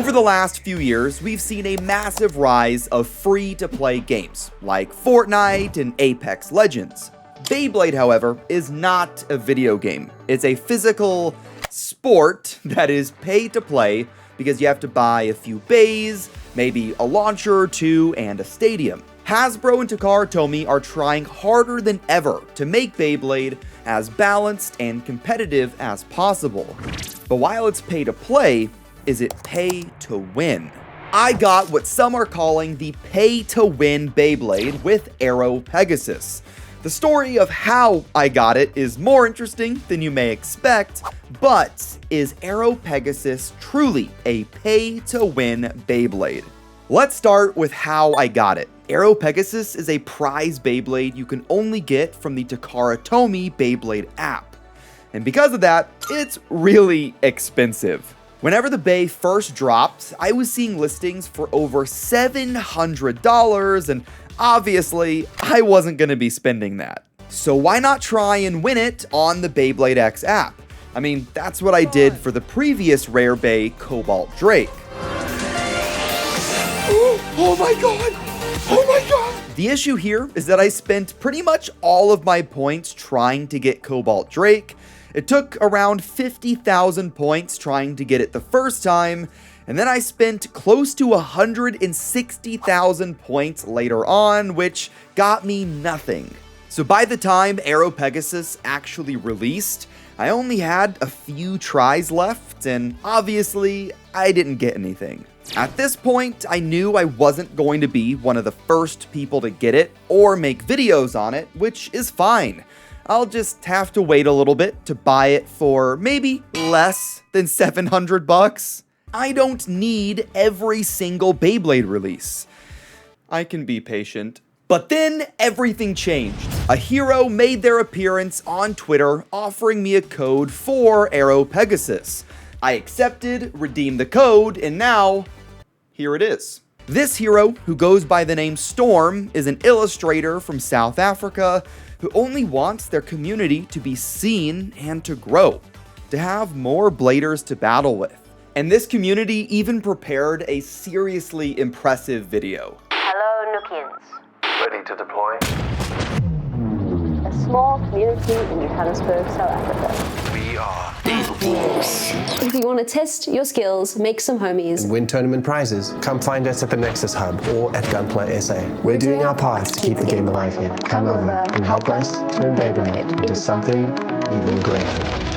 Over the last few years, we've seen a massive rise of free-to-play games, like Fortnite and Apex Legends. Beyblade, however, is not a video game. It's a physical sport that is pay-to-play because you have to buy a few bays, maybe a launcher or two, and a stadium. Hasbro and Takara Tomy are trying harder than ever to make Beyblade as balanced and competitive as possible. But while it's pay-to-play, is it pay to win? I got what some are calling the pay-to-win Beyblade with Aero Pegasus. The story of how I got it is more interesting than you may expect, but is Aero Pegasus truly a pay-to-win Beyblade? Let's start with how I got it. Aero Pegasus is a prize Beyblade you can only get from the Takara Tomy Beyblade app. And because of that, it's really expensive. Whenever the Bey first dropped, I was seeing listings for over $700, and obviously, I wasn't going to be spending that. So why not try and win it on the Beyblade X app? I mean, that's what I did for the previous rare Bey Cobalt Drake. Oh my god! Oh my god! The issue here is that I spent pretty much all of my points trying to get Cobalt Drake. It took around 50,000 points trying to get it the first time, and then I spent close to 160,000 points later on, which got me nothing. So by the time Aero Pegasus actually released, I only had a few tries left, and obviously, I didn't get anything. At this point, I knew I wasn't going to be one of the first people to get it or make videos on it, which is fine. I'll just have to wait a little bit to buy it for maybe less than 700 bucks. I don't need every single Beyblade release. I can be patient. But then everything changed. A hero made their appearance on Twitter offering me a code for Aero Pegasus. I accepted, redeemed the code, and now, here it is. This hero, who goes by the name Storm, is an illustrator from South Africa who only wants their community to be seen and to grow, to have more bladers to battle with. And this community even prepared a seriously impressive video. Hello, Nookians. Ready to deploy? A small community in Johannesburg, South Africa. We are BeyForce. If you want to test your skills, make some homies, and win tournament prizes, come find us at the Nexus Hub or at Gunpla SA. We're doing our part to keep the game alive here. Come over and help us turn Beyblade into something even greater.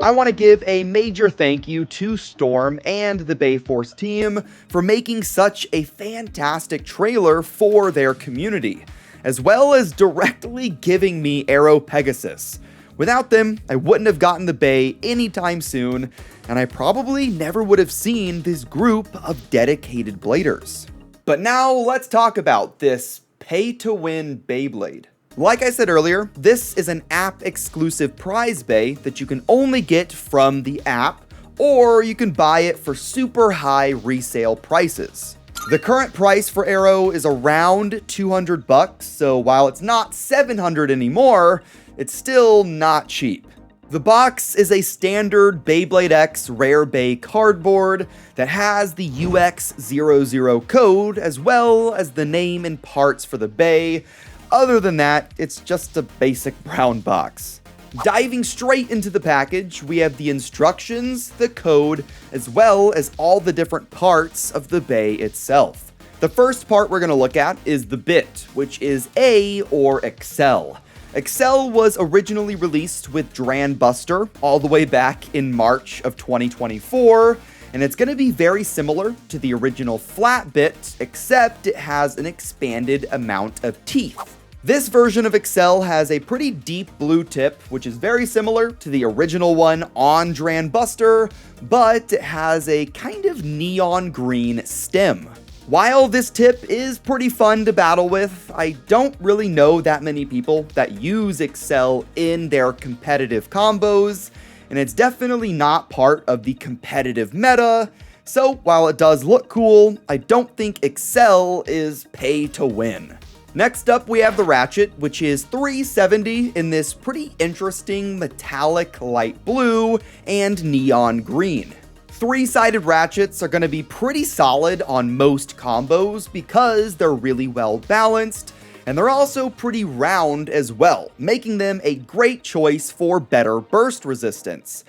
I want to give a major thank you to Storm and the BeyForce team for making such a fantastic trailer for their community, as well as directly giving me Aero Pegasus. Without them, I wouldn't have gotten the Bey anytime soon, and I probably never would have seen this group of dedicated bladers. But now let's talk about this pay-to-win Beyblade. Like I said earlier, this is an app-exclusive prize Bey that you can only get from the app, or you can buy it for super high resale prices. The current price for Aero is around 200 bucks, so while it's not 700 anymore, it's still not cheap. The box is a standard Beyblade X Rare Bey cardboard that has the UX00 code, as well as the name and parts for the Bey. Other than that, it's just a basic brown box. Diving straight into the package, we have the instructions, the code, as well as all the different parts of the Bey itself. The first part we're going to look at is the bit, which is A or Excel. Excel was originally released with Dran Buster all the way back in March of 2024, and it's going to be very similar to the original flat bit, except it has an expanded amount of teeth. This version of Excel has a pretty deep blue tip, which is very similar to the original one on Dran Buster, but it has a kind of neon green stem. While this tip is pretty fun to battle with, I don't really know that many people that use Excel in their competitive combos, and it's definitely not part of the competitive meta, so while it does look cool, I don't think Excel is pay to win. Next up, we have the Ratchet, which is 370 in this pretty interesting metallic light blue and neon green. Three-sided ratchets are going to be pretty solid on most combos because they're really well balanced, and they're also pretty round as well, making them a great choice for better burst resistance.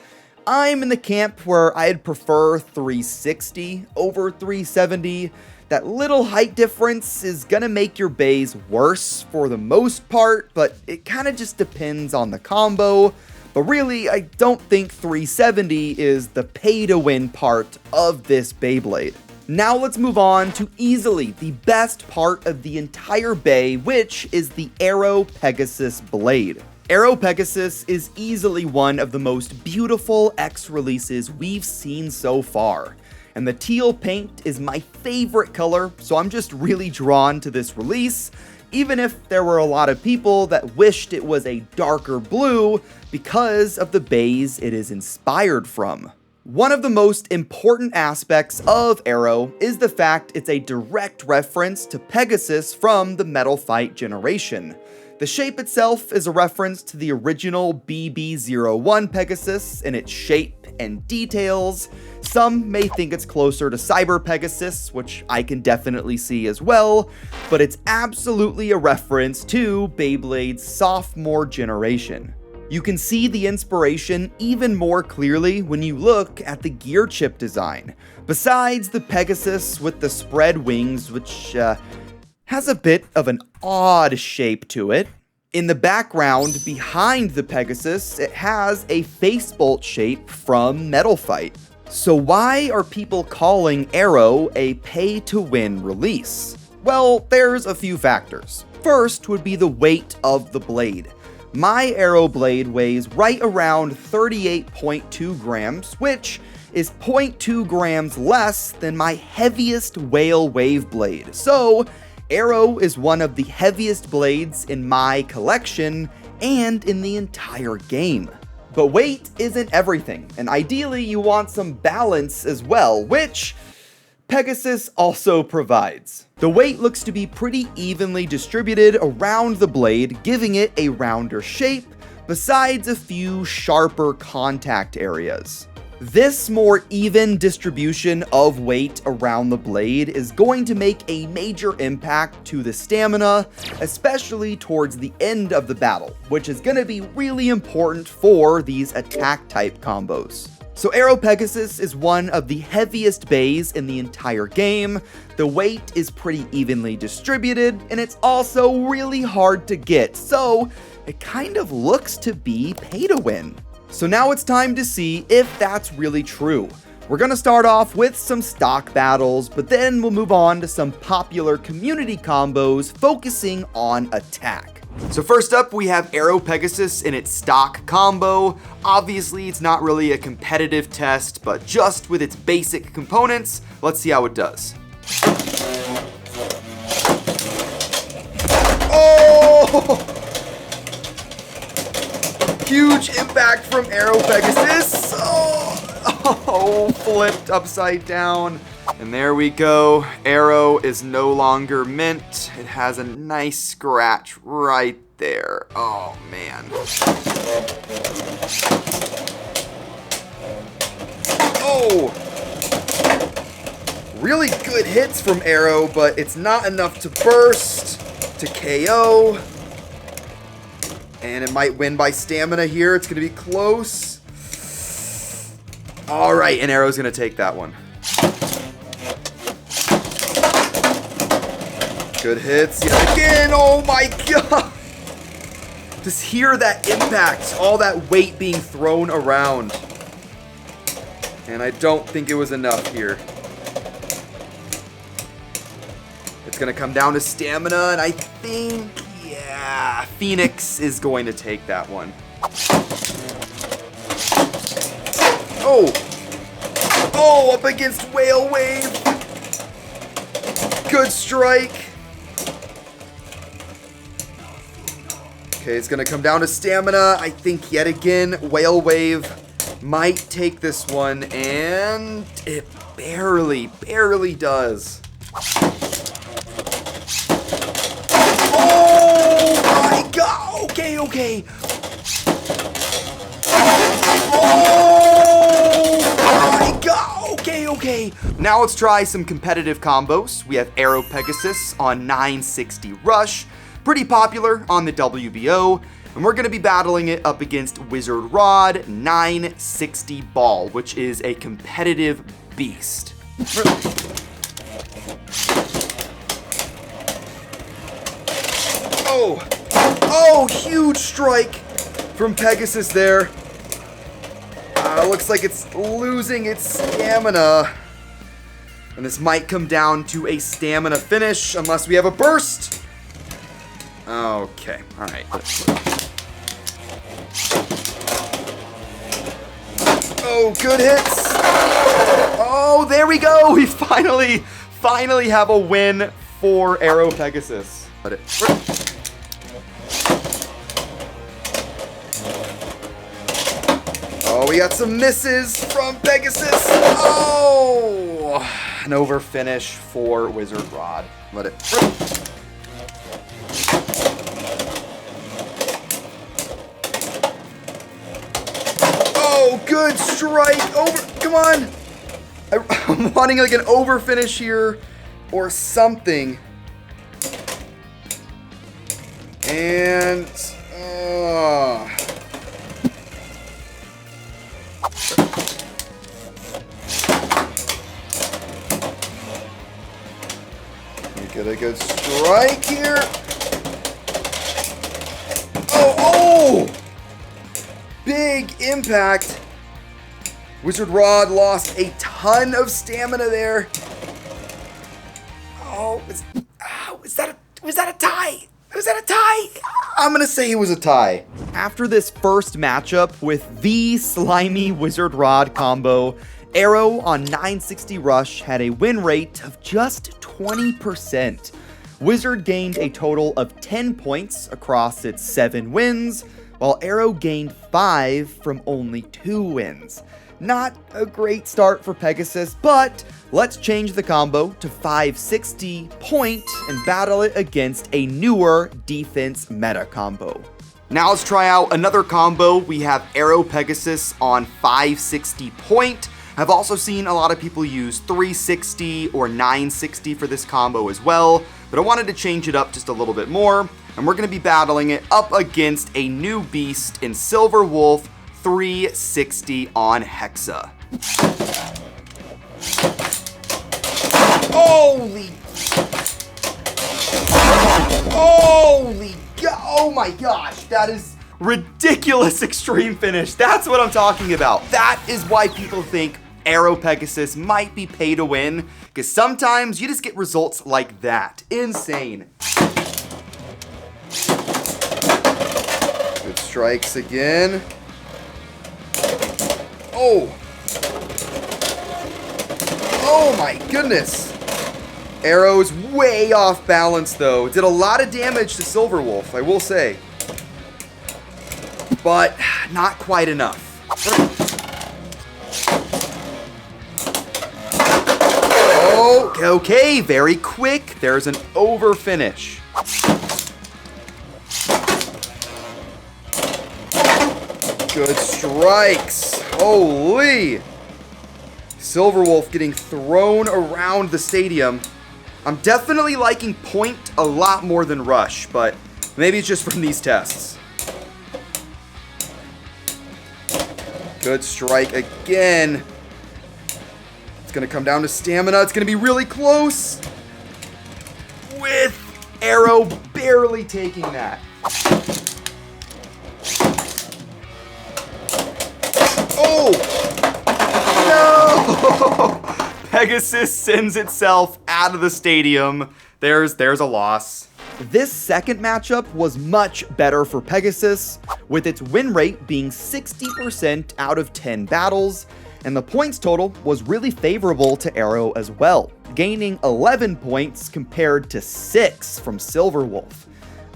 I'm in the camp where I'd prefer 360 over 370. That little height difference is gonna make your bays worse for the most part, but it kind of just depends on the combo. But really, I don't think 370 is the pay-to-win part of this Beyblade. Now let's move on to easily the best part of the entire bay, which is the Aero Pegasus blade. Aero Pegasus is easily one of the most beautiful X releases we've seen so far. And the teal paint is my favorite color, so I'm just really drawn to this release, even if there were a lot of people that wished it was a darker blue because of the bays it is inspired from. One of the most important aspects of Aero is the fact it's a direct reference to Pegasus from the Metal Fight generation. The shape itself is a reference to the original BB-01 Pegasus in its shape and details. Some may think it's closer to Cyber Pegasus, which I can definitely see as well, but it's absolutely a reference to Beyblade's sophomore generation. You can see the inspiration even more clearly when you look at the gear chip design. Besides the Pegasus with the spread wings, which has a bit of an odd shape to it. In the background behind the Pegasus, it has a face bolt shape from Metal Fight. So why are people calling Aero a pay-to-win release? Well, there's a few factors. First would be the weight of the blade. My Aero blade weighs right around 38.2 grams, which is 0.2 grams less than my heaviest whale wave blade. So Aero is one of the heaviest blades in my collection and in the entire game. But weight isn't everything, and ideally you want some balance as well, which Pegasus also provides. The weight looks to be pretty evenly distributed around the blade, giving it a rounder shape, besides a few sharper contact areas. This more even distribution of weight around the blade is going to make a major impact to the stamina, especially towards the end of the battle, which is going to be really important for these attack type combos. So Aero Pegasus is one of the heaviest bays in the entire game. The weight is pretty evenly distributed, and it's also really hard to get, so it kind of looks to be pay to win. So now it's time to see if that's really true. We're gonna start off with some stock battles, but then we'll move on to some popular community combos focusing on attack. So first up, we have Aero Pegasus in its stock combo. Obviously, it's not really a competitive test, but just with its basic components, let's see how it does. Oh! Huge impact from Aero Pegasus. Oh, flipped upside down. And there we go. Aero is no longer mint. It has a nice scratch right there. Oh, man. Oh! Really good hits from Aero, but it's not enough to burst, to KO. And it might win by stamina here. It's going to be close. All right, and Aero's going to take that one. Good hits yet again. Oh my god. Just hear that impact. All that weight being thrown around. And I don't think it was enough here. It's going to come down to stamina, and I think... yeah, Phoenix is going to take that one. Oh! Oh, up against Whale Wave! Good strike. Okay, it's gonna come down to stamina. I think yet again, Whale Wave might take this one, and it barely does. Oh my god! Okay. Oh my god! Okay. Now let's try some competitive combos. We have Aero Pegasus on 960 Rush, pretty popular on the WBO, and we're going to be battling it up against Wizard Rod 960 Ball, which is a competitive beast. Oh, huge strike from Pegasus there. Looks like it's losing its stamina. And this might come down to a stamina finish unless we have a burst. Okay, all right. Oh, good hits. Oh, there we go. We finally have a win for Aero Pegasus. Oh, we got some misses from Pegasus. Oh, an over finish for Wizard Rod. Let it. Oh, good strike. Over. Come on. I'm wanting like an over finish here or something. And. Get a good strike here. Oh! Big impact. Wizard Rod lost a ton of stamina there. Oh, was that a tie? Was that a tie? I'm gonna say it was a tie. After this first matchup with the slimy Wizard Rod combo, Aero on 960 Rush had a win rate of just 20%. Wizard gained a total of 10 points across its 7 wins, while Aero gained 5 from only 2 wins. Not a great start for Pegasus, but let's change the combo to 560 point and battle it against a newer defense meta combo. Now let's try out another combo. We have Aero Pegasus on 560 point. I've also seen a lot of people use 360 or 960 for this combo as well, but I wanted to change it up just a little bit more, and we're going to be battling it up against a new beast in Silver Wolf 360 on Hexa. Holy God, oh my gosh, that is ridiculous extreme finish. That's what I'm talking about. That is why people think Aero Pegasus might be pay to win, because sometimes you just get results like that. Insane. Good strikes again. Oh my goodness. Aero's way off balance though. Did a lot of damage to Silver Wolf, I will say. But not quite enough. Okay, very quick. There's an over finish. Good strikes. Holy. Silver Wolf getting thrown around the stadium. I'm definitely liking point a lot more than rush, but maybe it's just from these tests. Good strike again. It's going to come down to stamina. It's going to be really close. With Aero barely taking that. Oh! No! Pegasus sends itself out of the stadium. There's a loss. This second matchup was much better for Pegasus, with its win rate being 60% out of 10 battles, And the points total was really favorable to Aero as well, gaining 11 points compared to 6 from Silverwolf.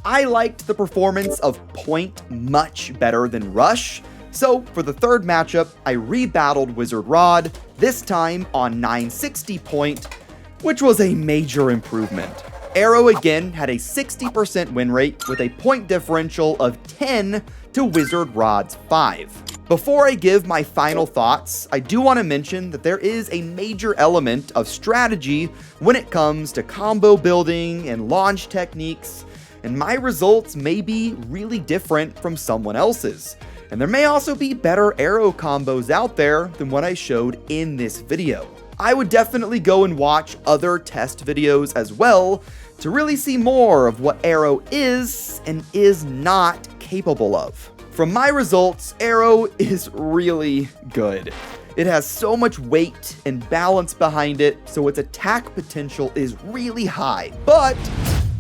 I liked the performance of Point much better than Rush, so for the third matchup, I rebattled Wizard Rod, this time on 960 Point, which was a major improvement. Aero again had a 60% win rate with a point differential of 10 to Wizard Rod's 5. Before I give my final thoughts, I do want to mention that there is a major element of strategy when it comes to combo building and launch techniques, and my results may be really different from someone else's. And there may also be better Aero combos out there than what I showed in this video. I would definitely go and watch other test videos as well to really see more of what Aero is and is not capable of. From my results, Aero is really good. It has so much weight and balance behind it, so its attack potential is really high, but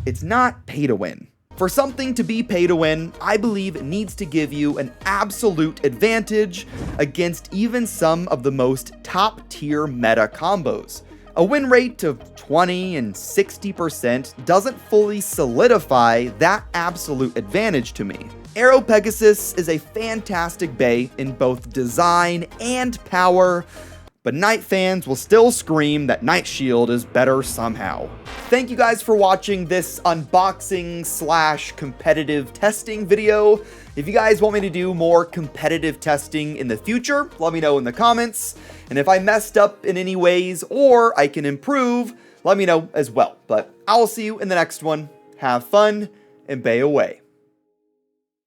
it's not pay to win. For something to be pay to win, I believe it needs to give you an absolute advantage against even some of the most top tier meta combos. A win rate of 20 and 60% doesn't fully solidify that absolute advantage to me. Aero Pegasus is a fantastic Bey in both design and power, but Knight fans will still scream that Knight Shield is better somehow. Thank you guys for watching this unboxing / competitive testing video. If you guys want me to do more competitive testing in the future, let me know in the comments. And if I messed up in any ways or I can improve, let me know as well. But I'll see you in the next one. Have fun and Bey away.